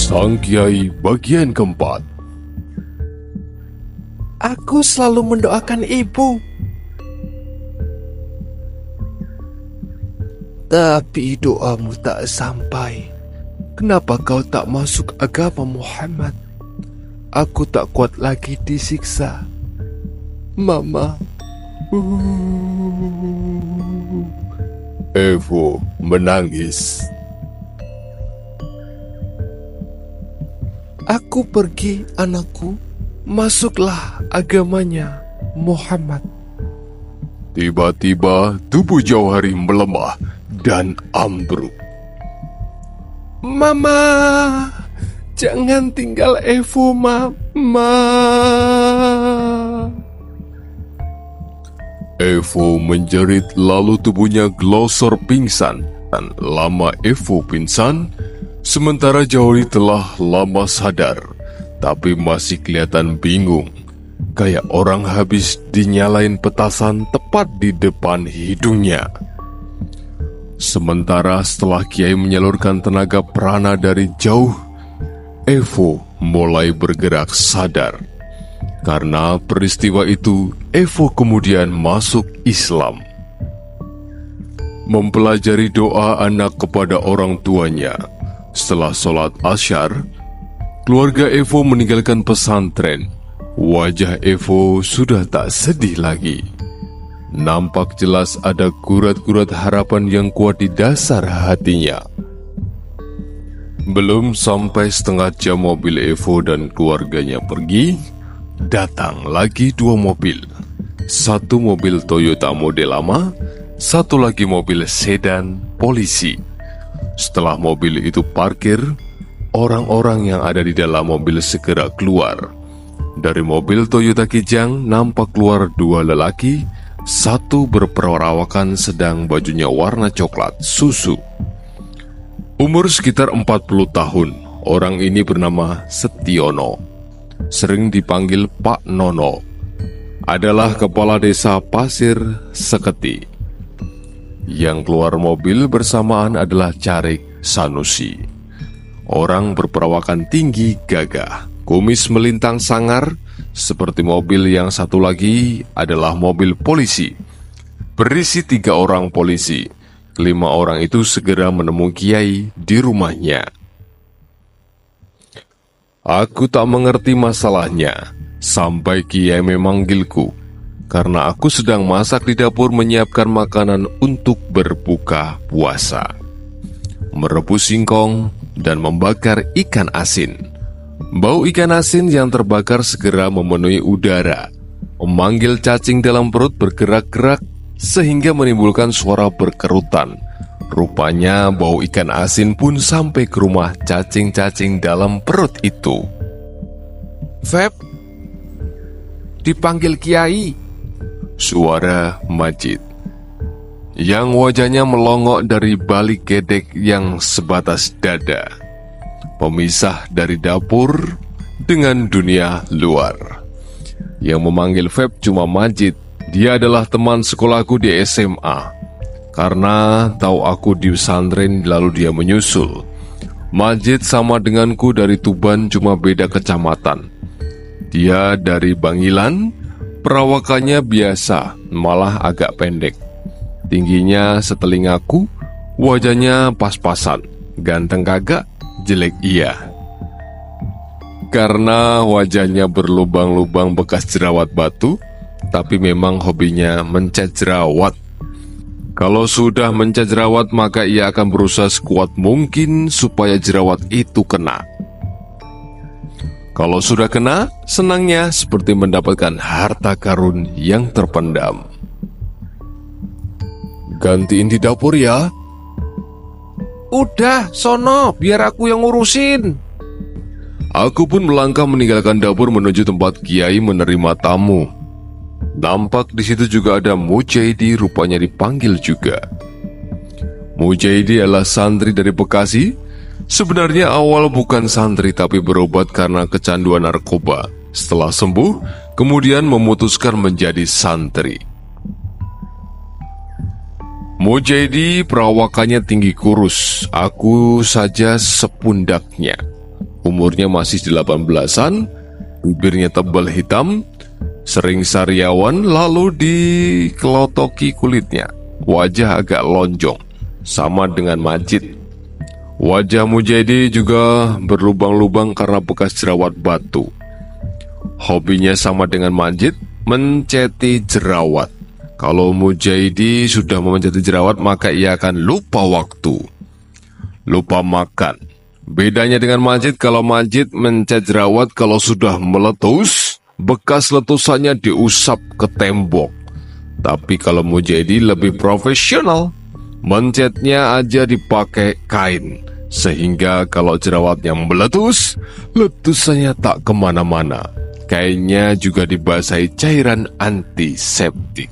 Sang Kiai bagian keempat. Aku selalu mendoakan ibu, tapi doamu tak sampai. Kenapa kau tak masuk agama Muhammad? Aku tak kuat lagi disiksa. Mama. Evo menangis. Aku pergi, anakku. Masuklah agamanya Muhammad. Tiba-tiba tubuh Jauhari melemah dan ambruk. Mama, jangan tinggal Evo, Mama. Evo menjerit lalu tubuhnya glosor pingsan. Dan lama Evo pingsan, sementara Jauhari telah lama sadar. Tapi masih kelihatan bingung, kayak orang habis dinyalain petasan tepat di depan hidungnya. Sementara setelah Kiai menyalurkan tenaga prana dari jauh, Evo mulai bergerak sadar. Karena peristiwa itu, Evo kemudian masuk Islam. Mempelajari doa anak kepada orang tuanya. Setelah sholat Asyar, keluarga Evo meninggalkan pesantren. Wajah Evo sudah tak sedih lagi. Nampak jelas ada gurat-gurat harapan yang kuat di dasar hatinya. Belum sampai setengah jam mobil Evo dan keluarganya pergi, datang lagi dua mobil. Satu mobil Toyota model lama, satu lagi mobil sedan polisi. Setelah mobil itu parkir, orang-orang yang ada di dalam mobil segera keluar. Dari mobil Toyota Kijang nampak keluar dua lelaki, satu berperawakan sedang bajunya warna coklat susu. Umur sekitar 40 tahun, orang ini bernama Setiono. Sering dipanggil Pak Nono. Adalah kepala desa Pasir Seketi. Yang keluar mobil bersamaan adalah Carik Sanusi. Orang berperawakan tinggi gagah, kumis melintang sangar, seperti mobil yang satu lagi adalah mobil polisi. Berisi 3 orang polisi. 5 orang itu segera menemui Kiai di rumahnya. Aku tak mengerti masalahnya, sampai Kiai memanggilku, karena aku sedang masak di dapur menyiapkan makanan untuk berbuka puasa. Merebus singkong dan membakar ikan asin. Bau ikan asin yang terbakar segera memenuhi udara, memanggil cacing dalam perut bergerak-gerak sehingga menimbulkan suara berkerutan. Rupanya bau ikan asin pun sampai ke rumah cacing-cacing dalam perut itu. Feb, dipanggil Kiai. Suara Majid, yang wajahnya melongok dari balik gedek yang sebatas dada, pemisah dari dapur dengan dunia luar. Yang memanggil Feb cuma Majid. Dia adalah teman sekolahku di SMA. Karena tahu aku di pesantren lalu dia menyusul. Majid sama denganku dari Tuban, cuma beda kecamatan. Dia dari Bangilan, perawakannya biasa, malah agak pendek. Tingginya setelingaku, wajahnya pas-pasan. Ganteng kagak, jelek iya. Karena wajahnya berlubang-lubang bekas jerawat batu, tapi memang hobinya mencat jerawat. Kalau sudah mencat jerawat, maka ia akan berusaha sekuat mungkin supaya jerawat itu kena. Kalau sudah kena, senangnya seperti mendapatkan harta karun yang terpendam. Gantiin di dapur ya. Udah, sono, biar aku yang ngurusin. Aku pun melangkah meninggalkan dapur menuju tempat Kiai menerima tamu. Nampak di situ juga ada Mujaidi, rupanya dipanggil juga. Mujaidi adalah santri dari Bekasi. Sebenarnya awal bukan santri tapi berobat karena kecanduan narkoba. Setelah sembuh, kemudian memutuskan menjadi santri. Mujaidi perawakannya tinggi kurus, aku saja sepundaknya. Umurnya masih 18-an, bibirnya tebal hitam, sering sariawan, lalu dikelotoki kulitnya. Wajah agak lonjong, sama dengan Majid. Wajah Mujahidi juga berlubang-lubang karena bekas jerawat batu. Hobinya sama dengan Majid, menceti jerawat. Kalau Mujahidi sudah menceti jerawat, maka ia akan lupa waktu, lupa makan. Bedanya dengan Majid, kalau Majid mencet jerawat, kalau sudah meletus, bekas letusannya diusap ke tembok. Tapi kalau Mujahidi lebih profesional, mencetnya aja dipakai kain, sehingga kalau jerawatnya meletus, letusannya tak kemana-mana. Kainnya juga dibasahi cairan antiseptik.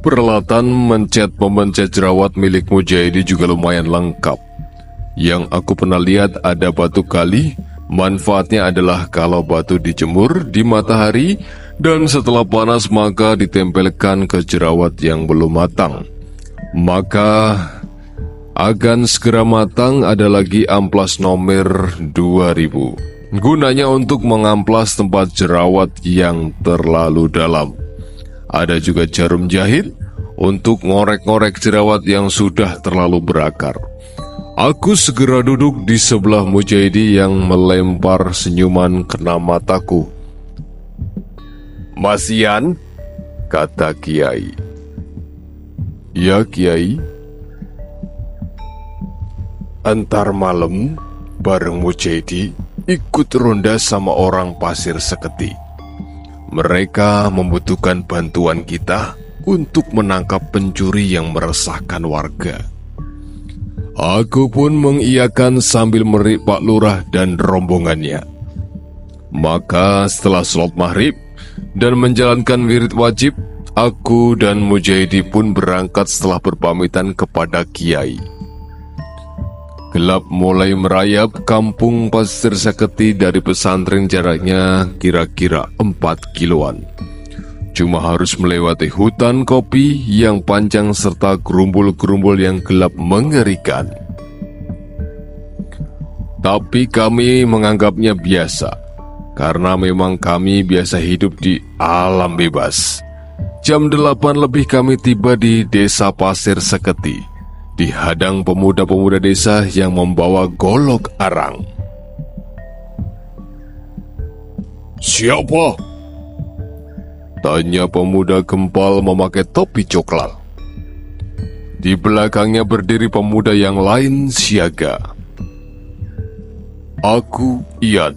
Peralatan memencet jerawat milik Mujahidi juga lumayan lengkap. Yang aku pernah lihat ada batu kali. Manfaatnya adalah kalau batu dijemur di matahari dan setelah panas maka ditempelkan ke jerawat yang belum matang. Maka akan segera matang. Ada lagi amplas nomor 2000. Gunanya untuk mengamplas tempat jerawat yang terlalu dalam. Ada juga jarum jahit untuk ngorek-ngorek jerawat yang sudah terlalu berakar. Aku segera duduk di sebelah Mujahidi yang melempar senyuman kena mataku. "Mas Ian," kata Kiai. "Ya Kiai." "Antar malam bareng Mujahidi ikut ronda sama orang Pasir Seketi. Mereka membutuhkan bantuan kita untuk menangkap pencuri yang meresahkan warga." Aku pun mengiyakan sambil melirik Pak Lurah dan rombongannya. Maka setelah sholat maghrib dan menjalankan wirid wajib, aku dan Mujahidi pun berangkat setelah berpamitan kepada Kiai. Gelap mulai merayap. Kampung Pasir Seketi dari pesantren jaraknya kira-kira 4 kiloan. Cuma harus melewati hutan kopi yang panjang serta gerumbul-gerumbul yang gelap mengerikan. Tapi kami menganggapnya biasa, karena memang kami biasa hidup di alam bebas. Jam 8 lebih kami tiba di desa Pasir Seketi, dihadang pemuda-pemuda desa yang membawa golok arang. "Siapa?" tanya pemuda gempal memakai topi coklat. Di belakangnya berdiri pemuda yang lain siaga. "Aku Ian,"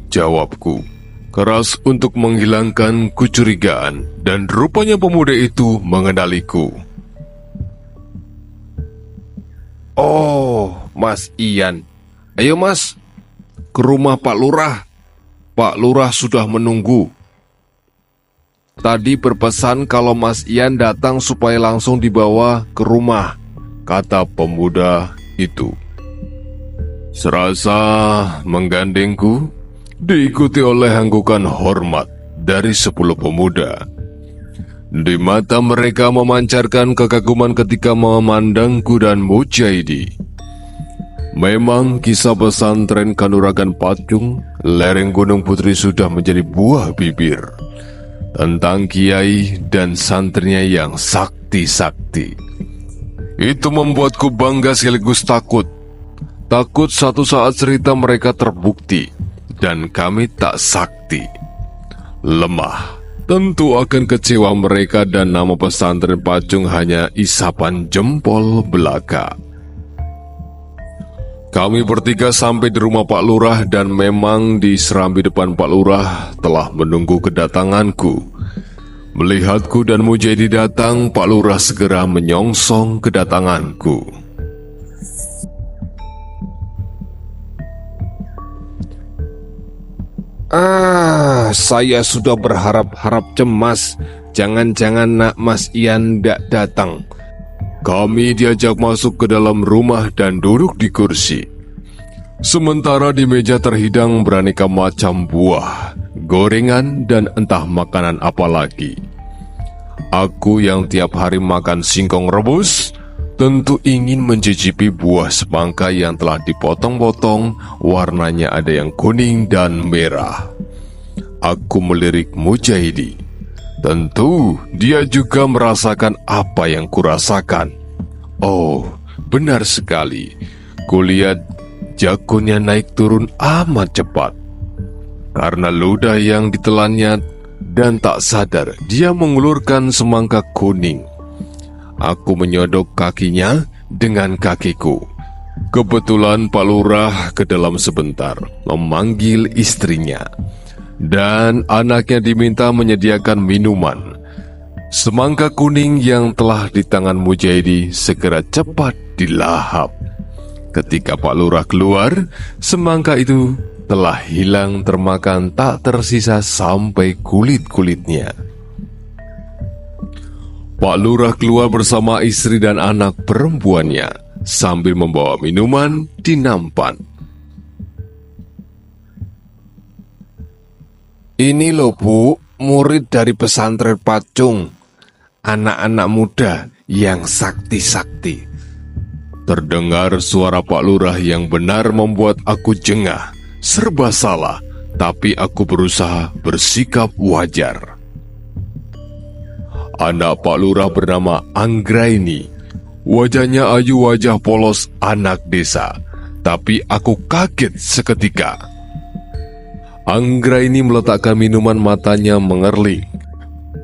jawabku, keras untuk menghilangkan kecurigaan, dan rupanya pemuda itu mengenaliku. "Oh, Mas Ian. Ayo Mas, ke rumah Pak Lurah. Pak Lurah sudah menunggu. Tadi berpesan kalau Mas Ian datang supaya langsung dibawa ke rumah," kata pemuda itu. Serasa menggandengku, diikuti oleh anggukan hormat dari 10 pemuda. Di mata mereka memancarkan kekaguman ketika memandangku dan Mujahidi. Memang kisah pesantren Kanuragan Pacung, lereng Gunung Putri sudah menjadi buah bibir tentang kiai dan santrinya yang sakti-sakti. Itu membuatku bangga sekaligus takut. Takut satu saat cerita mereka terbukti dan kami tak sakti. Lemah, tentu akan kecewa mereka dan nama pesantren Pacung hanya isapan jempol belaka. Kami bertiga sampai di rumah Pak Lurah dan memang di serambi depan Pak Lurah telah menunggu kedatanganku. Melihatku dan Mujahidi datang, Pak Lurah segera menyongsong kedatanganku. Saya sudah berharap-harap cemas. Jangan-jangan nak Mas Ian tidak datang. Kami diajak masuk ke dalam rumah dan duduk di kursi. Sementara di meja terhidang beraneka macam buah, gorengan, dan entah makanan apa lagi. Aku yang tiap hari makan singkong rebus, tentu ingin mencicipi buah semangka yang telah dipotong-potong, warnanya ada yang kuning dan merah. Aku melirik Mujahidi. Tentu dia juga merasakan apa yang kurasakan. Oh, benar sekali. Kulihat jagunnya naik turun amat cepat. Karena ludah yang ditelannya dan tak sadar, dia mengulurkan semangka kuning. Aku menyodok kakinya dengan kakiku. Kebetulan Pak Lurah ke dalam sebentar, memanggil istrinya. Dan anaknya diminta menyediakan minuman. Semangka kuning yang telah di tangan Mujahidi segera cepat dilahap. Ketika Pak Lurah keluar, semangka itu telah hilang termakan, tak tersisa sampai kulit-kulitnya. Pak Lurah keluar bersama istri dan anak perempuannya sambil membawa minuman di nampan. Ini loh Bu, murid dari pesantren Pacung. Anak-anak muda yang sakti-sakti. Terdengar suara Pak Lurah yang benar membuat aku jengah. Serba salah, tapi aku berusaha bersikap wajar. Anak Pak Lurah bernama Anggraini. Wajahnya ayu, wajah polos anak desa. Tapi aku kaget seketika. Anggraini meletakkan minuman, matanya mengerling.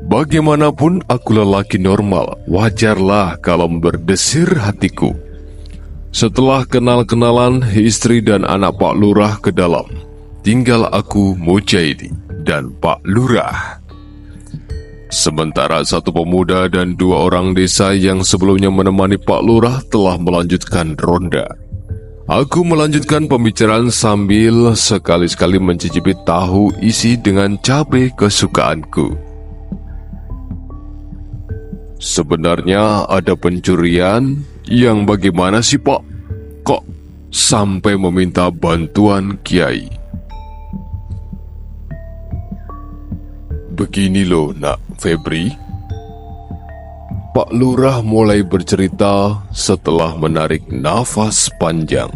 Bagaimanapun aku lelaki normal, wajarlah kalau berdesir hatiku. Setelah kenal-kenalan, istri dan anak Pak Lurah ke dalam. Tinggal aku, Mujahidi, dan Pak Lurah. Sementara satu pemuda dan 2 orang desa yang sebelumnya menemani Pak Lurah telah melanjutkan ronda. Aku melanjutkan pembicaraan sambil sekali-sekali mencicipi tahu isi dengan cabai kesukaanku. Sebenarnya ada pencurian yang bagaimana sih Pak? Kok sampai meminta bantuan Kiai? Begini loh Nak Febri. Pak Lurah mulai bercerita setelah menarik nafas panjang.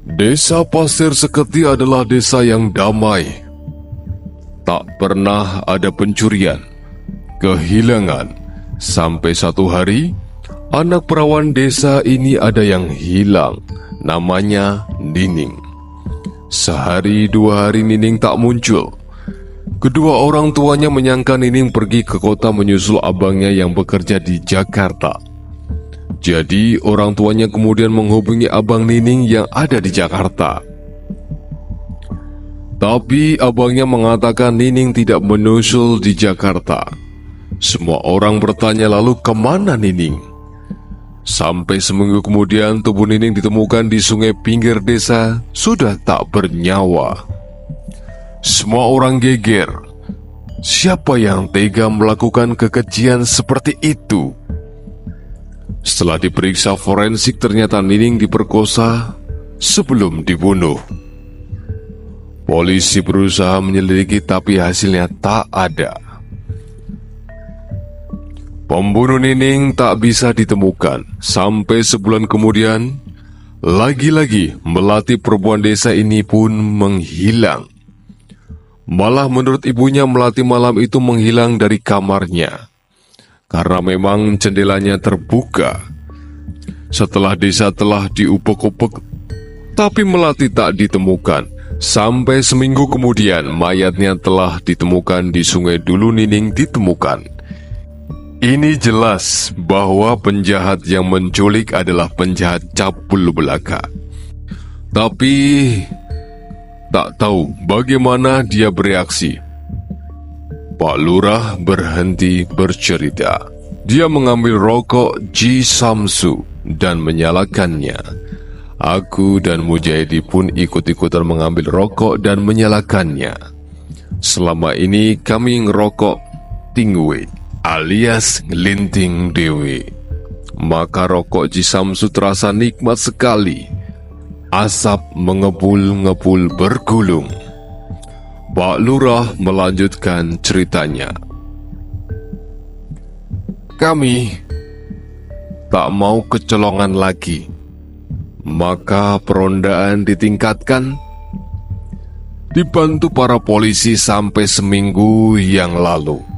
Desa Pasir Seketi adalah desa yang damai. Tak pernah ada pencurian, kehilangan. Sampai satu hari, anak perawan desa ini ada yang hilang. Namanya Nining. Sehari 2 hari Nining tak muncul. Kedua orang tuanya menyangka Nining pergi ke kota menyusul abangnya yang bekerja di Jakarta. Jadi orang tuanya kemudian menghubungi abang Nining yang ada di Jakarta. Tapi abangnya mengatakan Nining tidak menyusul di Jakarta. Semua orang bertanya lalu kemana Nining? Sampai seminggu kemudian tubuh Nining ditemukan di sungai pinggir desa, sudah tak bernyawa. Semua orang geger. Siapa yang tega melakukan kekejian seperti itu? Setelah diperiksa forensik, ternyata Nining diperkosa sebelum dibunuh. Polisi berusaha menyelidiki tapi hasilnya tak ada. Pembunuh Nining tak bisa ditemukan. Sampai sebulan kemudian, lagi-lagi melati perempuan desa ini pun menghilang. Malah menurut ibunya, melati malam itu menghilang dari kamarnya karena memang jendelanya terbuka. Setelah desa telah diupek-upek, tapi melati tak ditemukan. Sampai seminggu kemudian, mayatnya telah ditemukan di sungai Dulu Nining ditemukan. Ini jelas bahwa penjahat yang menculik adalah penjahat capul belaka. Tapi tak tahu bagaimana dia bereaksi. Pak Lurah berhenti bercerita. Dia mengambil rokok Ji Samsu dan menyalakannya. Aku dan Mujahidi pun ikut-ikutan mengambil rokok dan menyalakannya. Selama ini kami ngerokok tingwe alias ngelinting dewe. Maka rokok Ji Samsu terasa nikmat sekali. Asap mengepul-ngepul bergulung. Pak Lurah melanjutkan ceritanya. Kami tak mau kecolongan lagi. Maka perondaan ditingkatkan, dibantu para polisi sampai seminggu yang lalu.